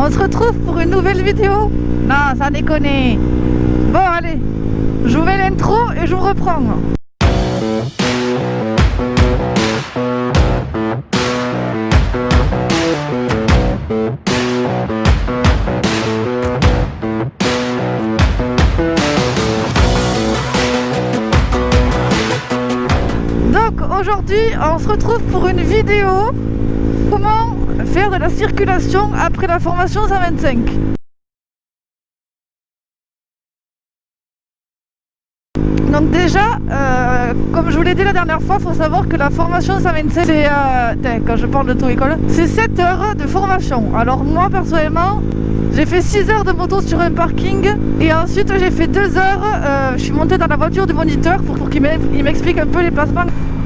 On se retrouve pour une nouvelle vidéo. Non, ça déconne. Bon, allez, je vous mets l'intro et je vous reprends. Donc aujourd'hui, on se retrouve pour une vidéo. Comment faire de la circulation après la formation 125. Donc déjà, comme je vous l'ai dit la dernière fois, il faut savoir que la formation 125, c'est, quand je parle d'auto-école, c'est 7 heures de formation. Alors moi, personnellement, j'ai fait 6 heures de moto sur un parking et ensuite j'ai fait 2 heures, je suis montée dans la voiture du moniteur pour qu'il m'explique un peu les placements.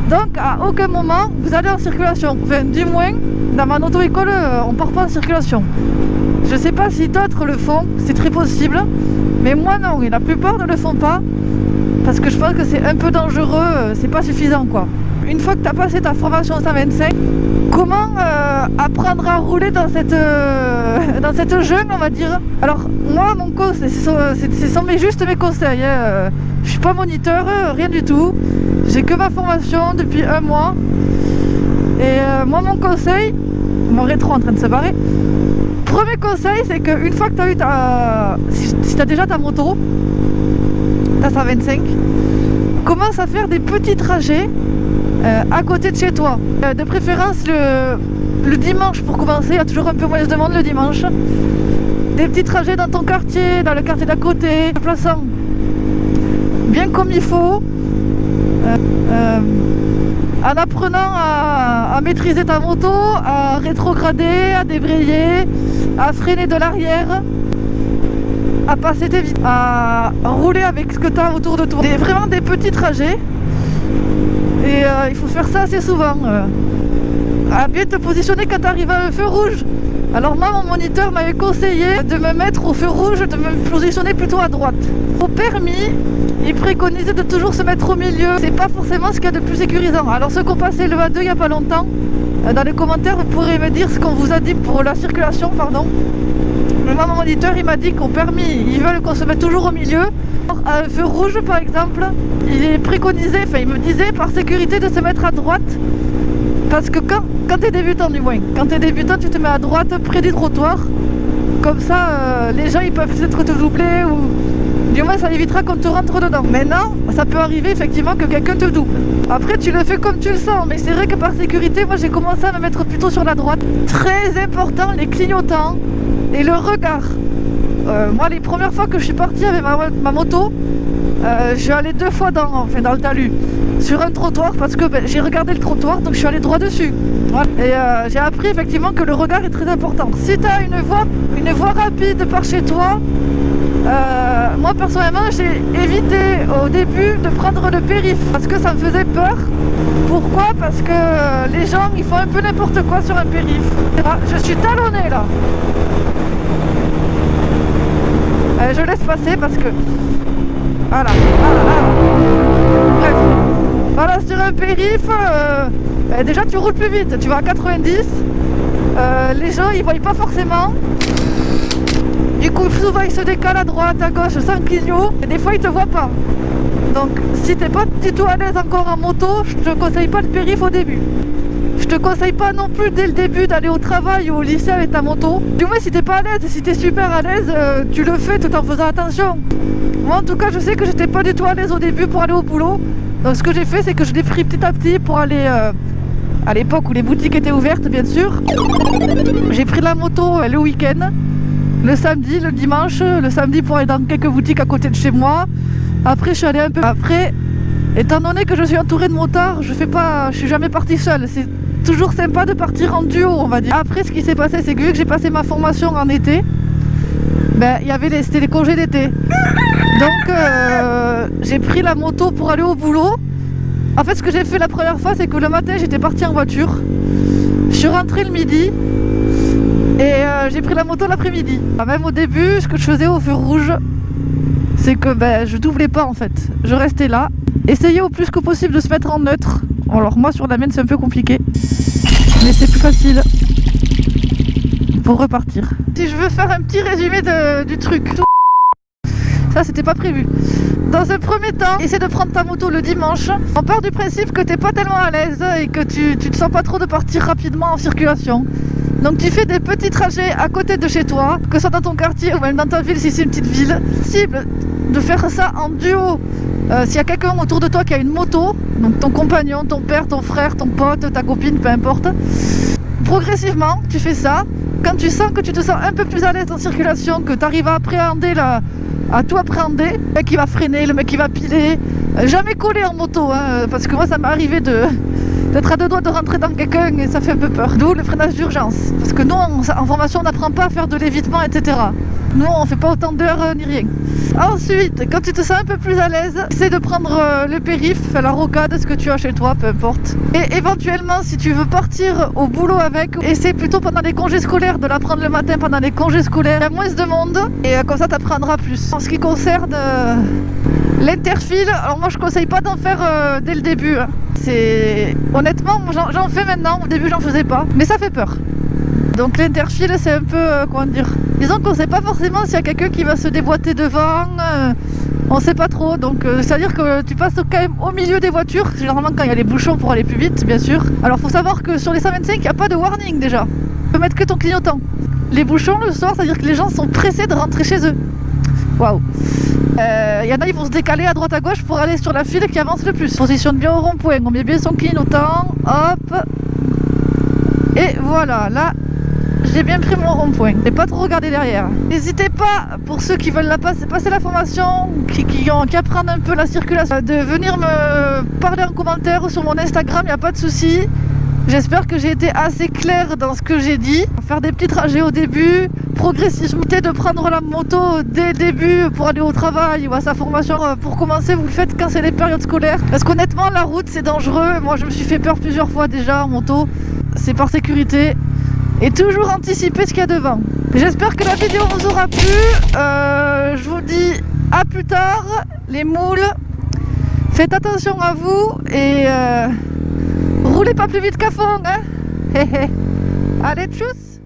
Donc à aucun moment vous allez en circulation, enfin du moins dans mon auto-école on part pas en circulation. Je sais pas si d'autres le font, c'est très possible, mais moi non, et la plupart ne le font pas parce que je pense que c'est un peu dangereux, c'est pas suffisant quoi. Une fois que tu as passé ta formation 125, comment apprendre à rouler dans cette jungle, on va dire. Alors moi mon conseil, ce sont juste mes conseils, hein. Je suis pas moniteur, rien du tout. J'ai que ma formation depuis 1 mois. Et moi mon conseil, mon rétro en train de se barrer. Premier conseil, c'est qu'une fois que tu as eu si tu as déjà ta moto, ta 125, commence à faire des petits trajets à côté de chez toi. De préférence le dimanche pour commencer, il y a toujours un peu moins de monde le dimanche. Des petits trajets dans ton quartier, dans le quartier d'à côté, déplaçant bien comme il faut, en apprenant à maîtriser ta moto, à rétrograder, à débrayer, à freiner de l'arrière, à passer tes vitesses, à rouler avec ce que tu as autour de toi. C'est vraiment des petits trajets et il faut faire ça assez souvent. À bien te positionner quand tu arrives à un feu rouge. Alors moi mon moniteur m'avait conseillé de me mettre au feu rouge, de me positionner plutôt à droite. Au permis, il préconisait de toujours se mettre au milieu. C'est pas forcément ce qu'il y a de plus sécurisant. Alors ceux qui ont passé le A2 il n'y a pas longtemps, dans les commentaires vous pourrez me dire ce qu'on vous a dit pour la circulation, pardon. Mais moi mon moniteur il m'a dit qu'au permis ils veulent qu'on se mette toujours au milieu. À un feu rouge par exemple, il est préconisé, enfin il me disait par sécurité de se mettre à droite. Parce que quand tu es débutant du moins, quand tu es débutant tu te mets à droite près du trottoir. Comme ça les gens ils peuvent peut-être te doubler ou du moins ça évitera qu'on te rentre dedans. Maintenant ça peut arriver effectivement que quelqu'un te double. Après tu le fais comme tu le sens, mais c'est vrai que par sécurité moi j'ai commencé à me mettre plutôt sur la droite. Très important les clignotants et le regard. Moi les premières fois que je suis partie avec ma moto, je suis allée 2 fois dans le talus sur un trottoir parce que j'ai regardé le trottoir donc je suis allée droit dessus. Voilà. Et j'ai appris effectivement que le regard est très important. Si tu as une voie rapide par chez toi, moi personnellement j'ai évité au début de prendre le périph' parce que ça me faisait peur. Pourquoi? Parce que les gens ils font un peu n'importe quoi sur un périph'. Je suis talonnée là. Je laisse passer parce que voilà. Bref, voilà, sur un périph', déjà tu roules plus vite, tu vas à 90, les gens ils voient pas forcément, du coup souvent ils se décalent à droite, à gauche, sans clignot, et des fois ils te voient pas. Donc si t'es pas du tout à l'aise encore en moto, je te conseille pas le périph' au début. Je te conseille pas non plus dès le début d'aller au travail ou au lycée avec ta moto. Du moins si t'es pas à l'aise, si t'es super à l'aise, tu le fais tout en faisant attention. Moi en tout cas je sais que j'étais pas du tout à l'aise au début pour aller au boulot. Donc ce que j'ai fait c'est que je l'ai pris petit à petit pour aller à l'époque où les boutiques étaient ouvertes bien sûr. J'ai pris la moto le week-end, le samedi, le dimanche, le samedi pour aller dans quelques boutiques à côté de chez moi. Après je suis allée un peu après. Étant donné que je suis entourée de motards, je suis jamais partie seule. C'est toujours sympa de partir en duo, on va dire. Après, ce qui s'est passé, c'est que vu que j'ai passé ma formation en été, c'était les congés d'été. Donc, j'ai pris la moto pour aller au boulot. En fait, ce que j'ai fait la première fois, c'est que le matin, j'étais partie en voiture. Je suis rentrée le midi et j'ai pris la moto l'après-midi. Même au début, ce que je faisais au feu rouge, c'est que je doublais pas en fait. Je restais là. Essayez au plus que possible de se mettre en neutre. Alors moi sur la mienne c'est un peu compliqué, mais c'est plus facile. pour repartir. Si je veux faire un petit résumé du truc, ça c'était pas prévu. Dans un premier temps, essaie de prendre ta moto le dimanche. On part du principe que t'es pas tellement à l'aise et que tu te sens pas trop de partir rapidement en circulation. Donc tu fais des petits trajets à côté de chez toi, que ce soit dans ton quartier ou même dans ta ville si c'est une petite ville. C'est possible de faire ça en duo. S'il y a quelqu'un autour de toi qui a une moto, donc ton compagnon, ton père, ton frère, ton pote, ta copine, peu importe. Progressivement, tu fais ça. Quand tu sens que tu te sens un peu plus à l'aise en circulation, que tu arrives à appréhender à tout appréhender, le mec qui va freiner, le mec qui va piler, jamais coller en moto, hein, parce que moi ça m'est arrivé d'être à deux doigts de rentrer dans quelqu'un et ça fait un peu peur. D'où le freinage d'urgence, parce que nous en formation on n'apprend pas à faire de l'évitement, etc. Nous on fait pas autant d'heures ni rien. Ensuite, quand tu te sens un peu plus à l'aise, essaie de prendre le périph', la rocade, ce que tu as chez toi, peu importe. Et éventuellement, si tu veux partir au boulot avec, essaie plutôt pendant les congés scolaires de la prendre le matin pendant les congés scolaires. Il y a moins de monde et comme ça t'apprendras plus. En ce qui concerne l'interfile, alors moi je conseille pas d'en faire dès le début. Hein. Honnêtement, j'en fais maintenant, au début j'en faisais pas, mais ça fait peur. Donc l'interfile c'est un peu, comment dire, disons qu'on sait pas forcément s'il y a quelqu'un qui va se déboîter devant, on sait pas trop, donc c'est à dire que tu passes quand même au milieu des voitures, généralement quand il y a les bouchons pour aller plus vite bien sûr. Alors faut savoir que sur les 125 il n'y a pas de warning déjà, tu peux mettre que ton clignotant. Les bouchons le soir, c'est à dire que les gens sont pressés de rentrer chez eux. Waouh. Il y en a, ils vont se décaler à droite à gauche pour aller sur la file qui avance le plus. Positionne bien au rond-point, on met bien son clignotant, hop. Et voilà, là j'ai bien pris mon rond-point, j'ai pas trop regardé derrière. N'hésitez pas, pour ceux qui veulent passer la formation, qui apprennent un peu la circulation, de venir me parler en commentaire sur mon Instagram, il n'y a pas de souci. J'espère que j'ai été assez claire dans ce que j'ai dit. Faire des petits trajets au début, progressivement, de prendre la moto dès le début pour aller au travail ou à sa formation. Pour commencer, vous le faites quand c'est les périodes scolaires. Parce qu'honnêtement, la route c'est dangereux. Moi je me suis fait peur plusieurs fois déjà en moto. C'est par sécurité. Et toujours anticiper ce qu'il y a devant. J'espère que la vidéo vous aura plu. Je vous dis à plus tard, les moules. Faites attention à vous et roulez pas plus vite qu'à fond, hein. Allez, tchuss.